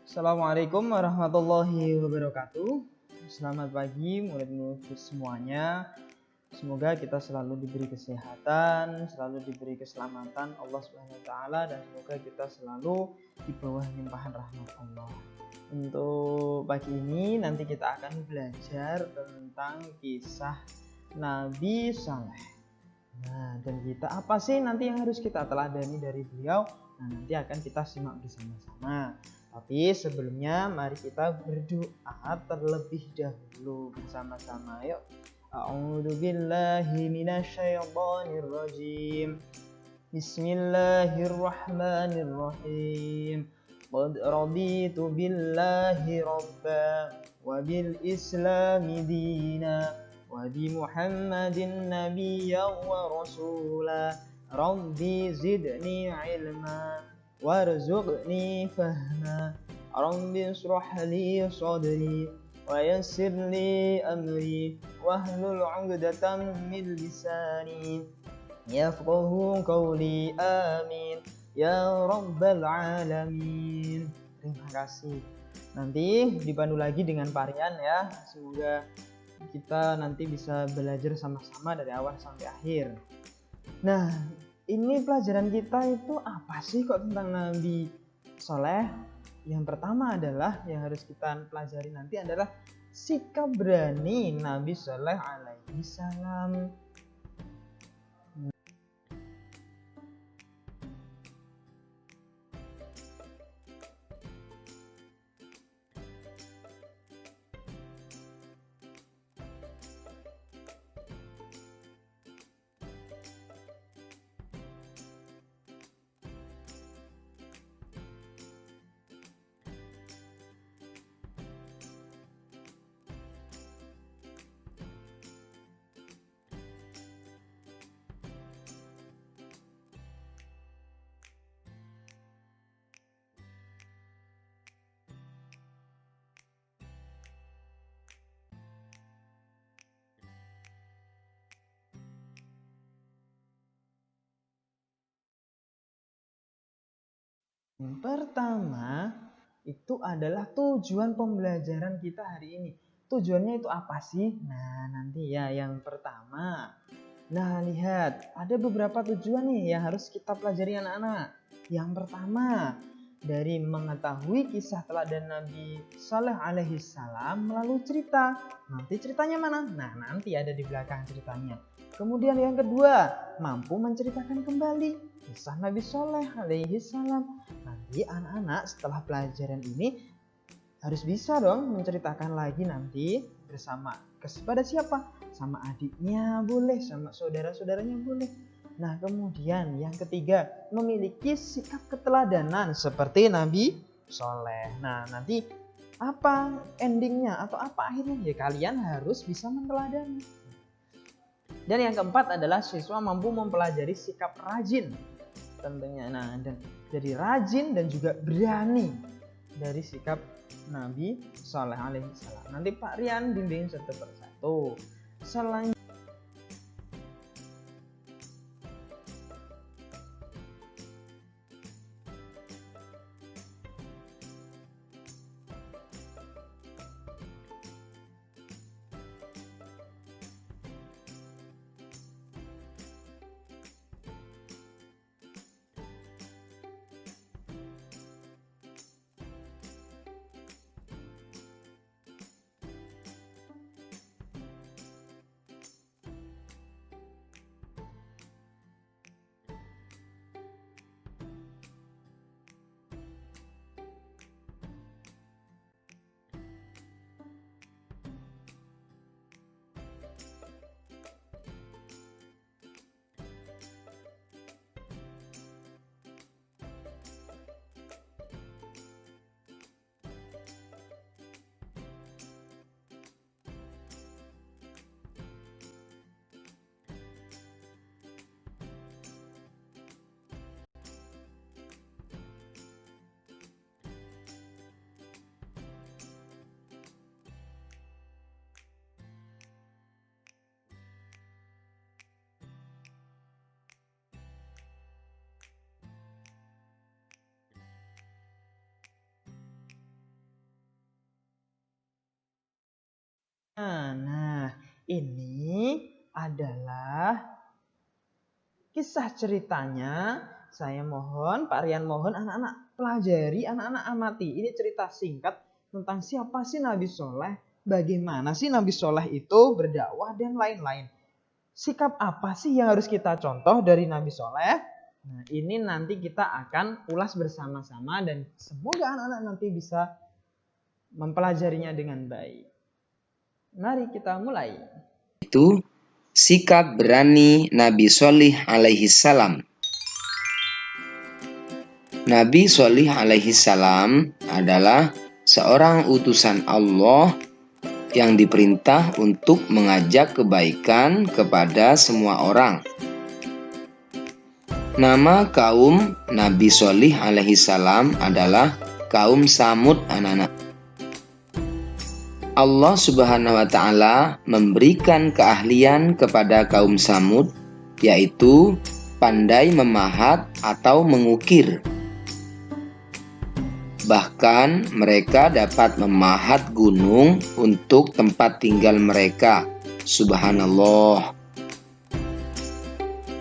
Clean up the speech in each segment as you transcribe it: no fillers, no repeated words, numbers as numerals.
Assalamualaikum warahmatullahi wabarakatuh. Selamat pagi murid-murid semuanya. Semoga kita selalu diberi kesehatan, selalu diberi keselamatan Allah Subhanahu wa taala, dan semoga kita selalu di bawah limpahan rahmat Allah. Untuk pagi ini nanti kita akan belajar tentang kisah Nabi Saleh. Nah, dan kita apa sih nanti yang harus kita teladani dari beliau? Nah, nanti akan kita simak bersama-sama. Tapi sebelumnya mari kita berdoa terlebih dahulu bersama-sama. Yuk. A'udzu billahi minasyaitonir rajim. Bismillahirrahmanirrahim. Qad raditu billahi rabba wa bil islami dina wa bi Muhammadin nabiyyan wa rasula. Rabbi zidni ilma warzuqni fahma. Rabbi ishrah li sadri wa yassir li amri wahlul 'uqdatam min lisani yafqahu qawli. Amin ya rabbal alamin. Terima kasih. Nanti dipandu lagi dengan Parian ya. Semoga kita nanti bisa belajar sama-sama dari awal sampai akhir. Nah, ini pelajaran kita itu apa sih kok tentang Nabi Saleh? Yang pertama adalah yang harus kita pelajari nanti adalah sikap berani Nabi Saleh alaihi salam. Yang pertama itu adalah tujuan pembelajaran kita hari ini. Tujuannya itu apa sih? Nah, nanti ya yang pertama. Nah, lihat, ada beberapa tujuan nih yang harus kita pelajari anak-anak. Yang pertama, dari mengetahui kisah teladan Nabi Saleh alaihi salam melalui cerita. Nanti ceritanya mana? Nah, nanti ada di belakang ceritanya. Kemudian yang kedua, mampu menceritakan kembali kisah Nabi Saleh alaihi salam. Nanti anak-anak setelah pelajaran ini harus bisa dong menceritakan lagi nanti bersama kepada siapa? Sama adiknya boleh, sama saudara-saudaranya boleh. Nah, kemudian yang ketiga, memiliki sikap keteladanan seperti Nabi Saleh. Nah, nanti apa endingnya atau apa akhirnya? Ya kalian harus bisa meneladani. Dan yang keempat adalah siswa mampu mempelajari sikap rajin tentunya. Nah, dan jadi rajin dan juga berani dari sikap Nabi Saleh alaihi salam. Nanti Pak Rian bimbing satu persatu. Selanjutnya adalah kisah ceritanya. Saya mohon, Pak Rian mohon anak-anak pelajari, anak-anak amati. Ini cerita singkat tentang siapa sih Nabi Soleh, bagaimana sih Nabi Soleh itu berdakwah dan lain-lain. Sikap apa sih yang harus kita contoh dari Nabi Soleh? Nah, ini nanti kita akan ulas bersama-sama dan semoga anak-anak nanti bisa mempelajarinya dengan baik. Mari kita mulai. Itu sikap berani Nabi Shalih alaihi salam. Nabi Shalih alaihi salam adalah seorang utusan Allah yang diperintah untuk mengajak kebaikan kepada semua orang. Nama kaum Nabi Shalih alaihi salam adalah kaum Samud, anak-anak. Allah Subhanahu wa Ta'ala memberikan keahlian kepada kaum Samud, yaitu pandai memahat atau mengukir. Bahkan mereka dapat memahat gunung untuk tempat tinggal mereka. Subhanallah.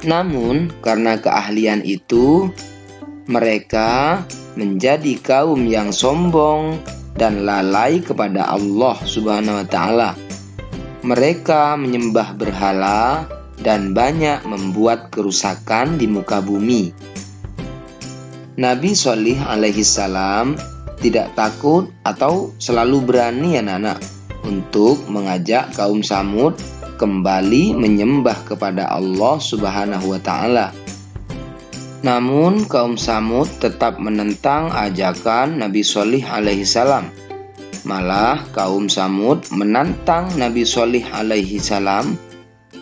Namun karena keahlian itu, mereka menjadi kaum yang sombong dan lalai kepada Allah Subhanahu wa Ta'ala. Mereka menyembah berhala dan banyak membuat kerusakan di muka bumi. Nabi Shalih alaihi salam tidak takut atau selalu berani anak-anak untuk mengajak kaum Samud kembali menyembah kepada Allah Subhanahu wa Ta'ala. Namun kaum Samud tetap menentang ajakan Nabi Shalih alaihi salam. Malah kaum Samud menantang Nabi Shalih alaihi salam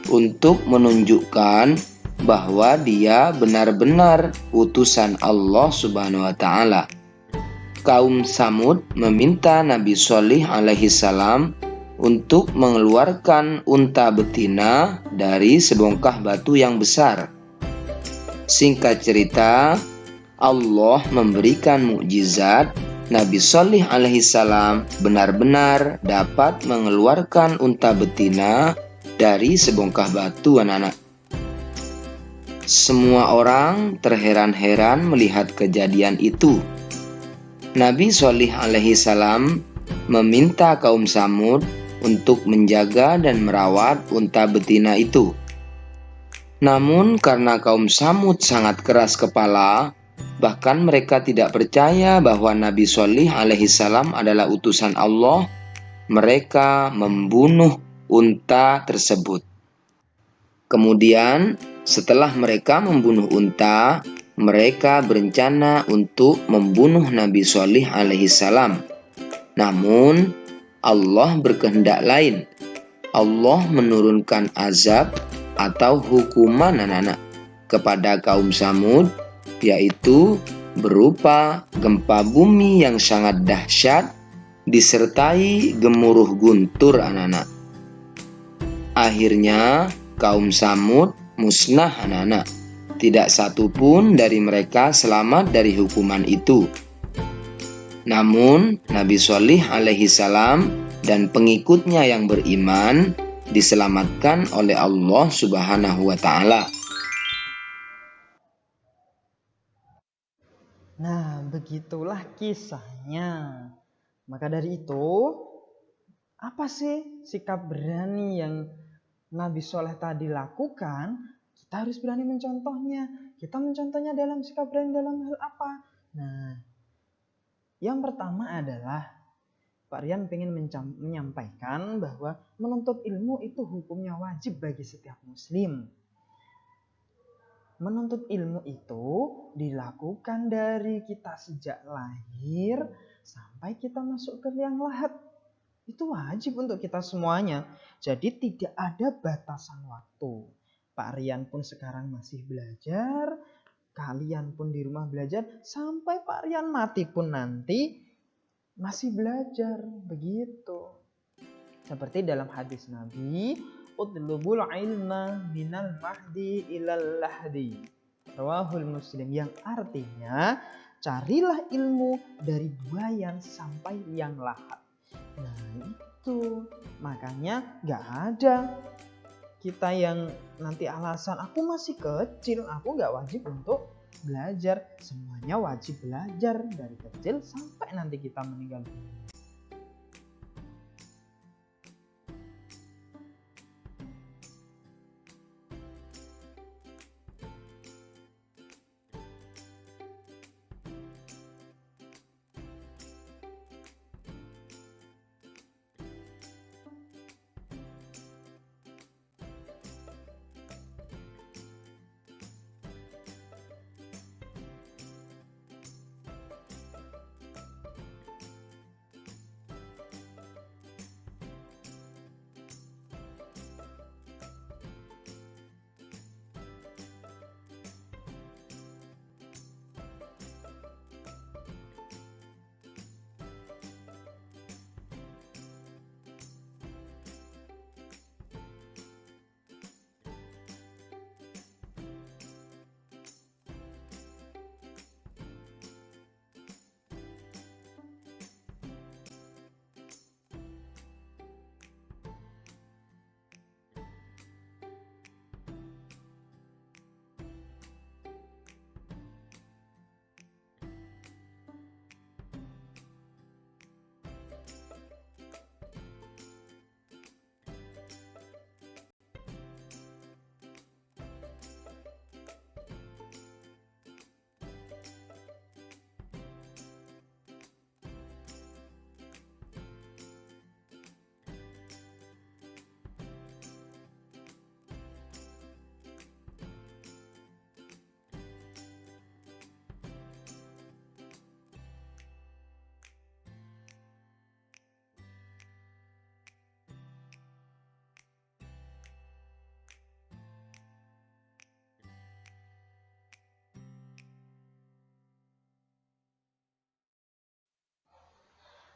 untuk menunjukkan bahwa dia benar-benar utusan Allah Subhanahu wa Ta'ala. Kaum Samud meminta Nabi Shalih alaihi salam untuk mengeluarkan unta betina dari sebongkah batu yang besar. Singkat cerita, Allah memberikan mukjizat. Nabi Shalih alaihi salam benar-benar dapat mengeluarkan unta betina dari sebongkah batu, anak-anak. Semua orang terheran-heran melihat kejadian itu. Nabi Shalih alaihi salam meminta kaum Samud untuk menjaga dan merawat unta betina itu. Namun karena kaum Samud sangat keras kepala, bahkan mereka tidak percaya bahwa Nabi Shalih alaihi salam adalah utusan Allah, mereka membunuh unta tersebut. Kemudian setelah mereka membunuh unta, mereka berencana untuk membunuh Nabi Shalih alaihi salam. Namun Allah berkehendak lain. Allah menurunkan azab atau hukuman anak-anak kepada kaum Samud, yaitu berupa gempa bumi yang sangat dahsyat disertai gemuruh guntur, anak-anak. Akhirnya kaum Samud musnah, anak-anak. Tidak satu pun dari mereka selamat dari hukuman itu. Namun Nabi Shalih alaihi salam dan pengikutnya yang beriman diselamatkan oleh Allah Subhanahu wa Ta'ala. Nah, begitulah kisahnya. Maka dari itu, apa sih sikap berani yang Nabi Soleh tadi lakukan? Kita harus berani mencontohnya. Kita mencontohnya dalam sikap berani dalam hal apa? Nah, yang pertama adalah Pak Rian ingin menyampaikan bahwa menuntut ilmu itu hukumnya wajib bagi setiap muslim. Menuntut ilmu itu dilakukan dari kita sejak lahir sampai kita masuk ke liang lahat. Itu wajib untuk kita semuanya. Jadi tidak ada batasan waktu. Pak Rian pun sekarang masih belajar, kalian pun di rumah belajar, sampai Pak Rian mati pun nanti masih belajar, begitu. Seperti dalam hadis Nabi, utlubul ilma minal mahdi ilal lahdi, rawahul Muslim, yang artinya carilah ilmu dari buayan sampai liang lahat. Nah itu makanya gak ada kita yang nanti alasan aku masih kecil, aku nggak wajib untuk belajar. Semuanya wajib belajar dari kecil sampai nanti kita meninggal dunia.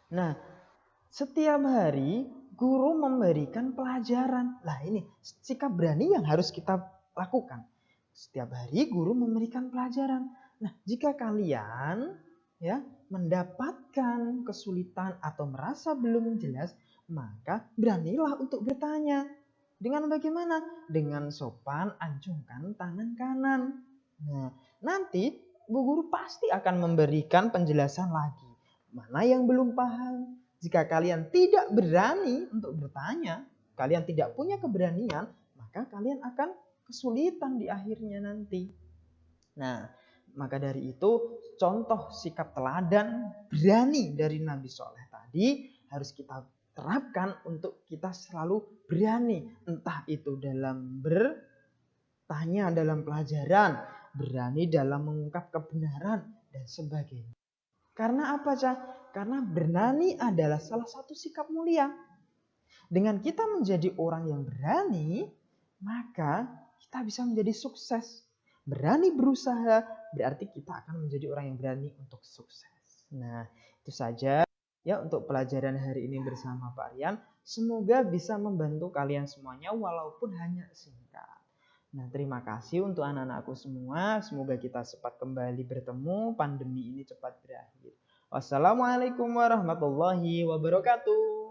Nah, setiap hari guru memberikan pelajaran. Nah, ini sikap berani yang harus kita lakukan. Setiap hari guru memberikan pelajaran. Nah, jika kalian ya mendapatkan kesulitan atau merasa belum jelas, maka beranilah untuk bertanya. Dengan bagaimana? Dengan sopan acungkan tangan kanan. Nah, nanti Bu Guru pasti akan memberikan penjelasan lagi. Mana yang belum paham? Jika kalian tidak berani untuk bertanya, kalian tidak punya keberanian, maka kalian akan kesulitan di akhirnya nanti. Nah, maka dari itu contoh sikap teladan berani dari Nabi Soleh tadi harus kita terapkan untuk kita selalu berani. Entah itu dalam bertanya dalam pelajaran, berani dalam mengungkap kebenaran, dan sebagainya. Karena apa, Cak? Karena berani adalah salah satu sikap mulia. Dengan kita menjadi orang yang berani, maka kita bisa menjadi sukses. Berani berusaha, berarti kita akan menjadi orang yang berani untuk sukses. Nah, itu saja ya untuk pelajaran hari ini bersama Pak Rian. Semoga bisa membantu kalian semuanya walaupun hanya singkat. Nah, terima kasih untuk anak-anakku semua. Semoga kita cepat kembali bertemu, pandemi ini cepat berakhir. Wassalamualaikum warahmatullahi wabarakatuh.